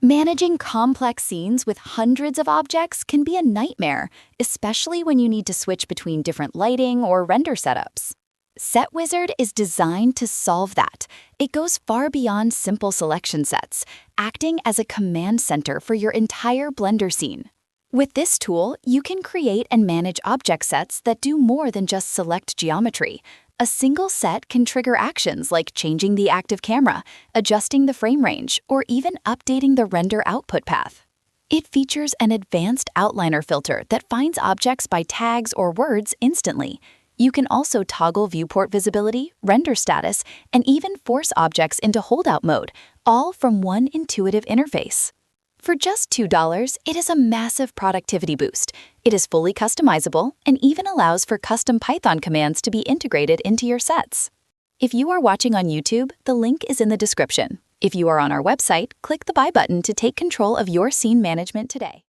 Managing complex scenes with hundreds of objects can be a nightmare, especially when you need to switch between different lighting or render setups. Setwizard is designed to solve that. It goes far beyond simple selection sets, acting as a command center for your entire Blender scene. With this tool, you can create and manage object sets that do more than just select geometry. A single set can trigger actions like changing the active camera, adjusting the frame range, or even updating the render output path. It features an advanced outliner filter that finds objects by tags or words instantly. You can also toggle viewport visibility, render status, and even force objects into holdout mode, all from one intuitive interface. For just $2, it is a massive productivity boost. It is fully customizable and even allows for custom Python commands to be integrated into your sets. If you are watching on YouTube, the link is in the description. If you are on our website, click the Buy button to take control of your scene management today.